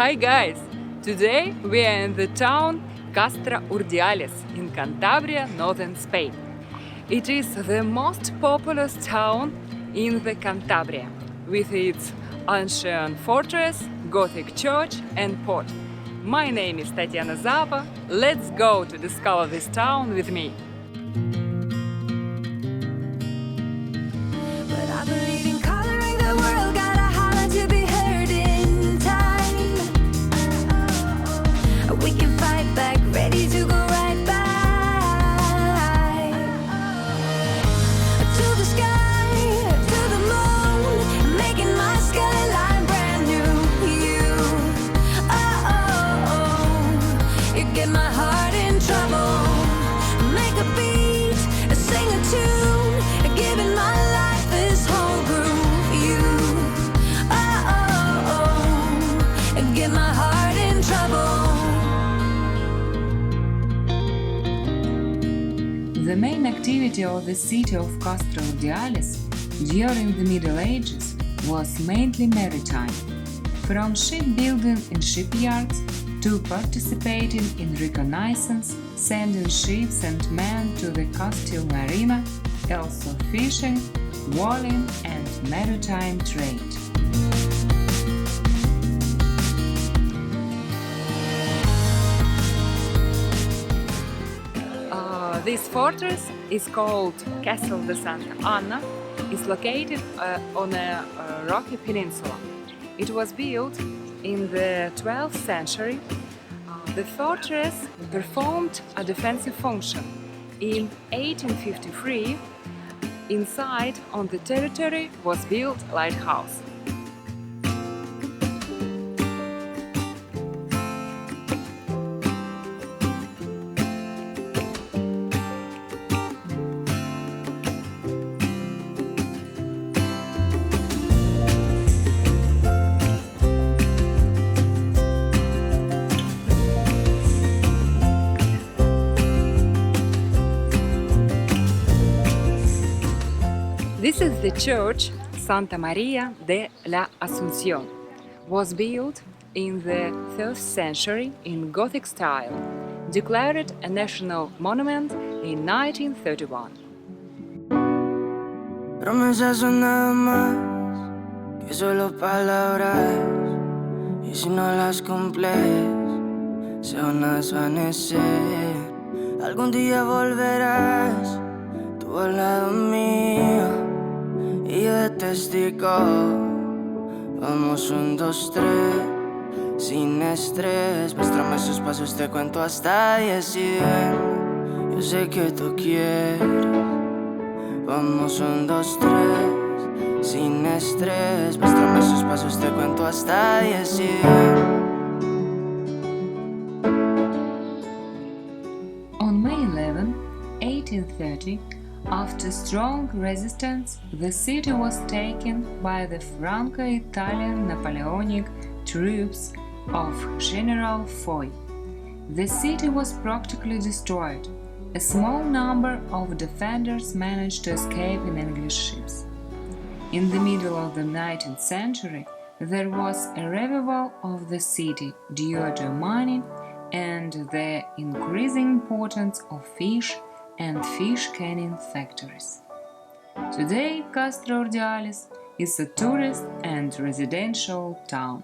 Hi guys! Today we are in the town Castro Urdiales in Cantabria, northern Spain. It is the most populous town in the Cantabria, with its ancient fortress, Gothic church and port. My name is Tatiana Zappa. Let's go to discover this town with me. But I believe in coloring the world, gotta holler to be heard in time. We can fight back, ready to go right by. To the sky, to the moon, making my skyline brand new. You get my heart in trouble. Make a beat, sing a tune, giving my life this whole groove. Get my heart in trouble. The main activity of the city of Castro Urdiales during the Middle Ages was mainly maritime, from shipbuilding in shipyards to participating in reconnaissance, sending ships and men to the Castile Marina, also fishing, whaling and maritime trade. This fortress is called Castle de Santa Anna. It's located on a rocky peninsula. It was built in the 12th century. The fortress performed a defensive function. In 1853, inside on the territory was built a lighthouse. This is the church Santa Maria de la Asunción. Was built in the 3rd century in Gothic style, declared a national monument in 1931. Promesas son nada más que solo palabras, y si no las cumples se van a desvanecer. Algún día volverás tú al lado mío y yo de testigo. Vamos 1, 2, 3, sin estrés. Muéstrame esos pasos, te cuento hasta 10 y ven. Yo sé que tú quieres. Vamos 1, 2, 3, sin estrés. Muéstrame esos pasos, te cuento hasta 10 y ven. On May 11, 1830, after strong resistance, the city was taken by the Franco-Italian Napoleonic troops of General Foy. The city was practically destroyed. A small number of defenders managed to escape in English ships. In the middle of the 19th century, there was a revival of the city due to mining and the increasing importance of fish and fish canning factories. Today, Castro Urdiales is a tourist and residential town.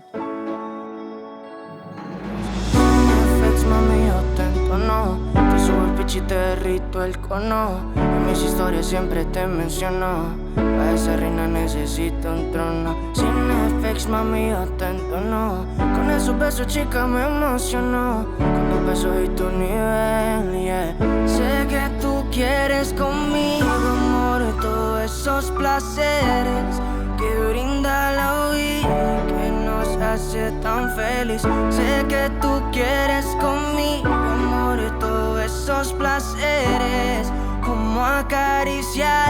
Mami, yo te entono, te subo el pitch y te derrito el cono. En mis historias siempre te menciono, para esa reina necesito un trono. Sin FX, mami, yo te entono, con esos besos, chica, me emociono. Con tus besos y tu nivel, yeah. Sé que tú quieres conmigo, amor, todos esos placeres que brinda la vida, que nos hace tan feliz. Sé que tú quieres conmigo, amor, todos esos placeres, como acariciar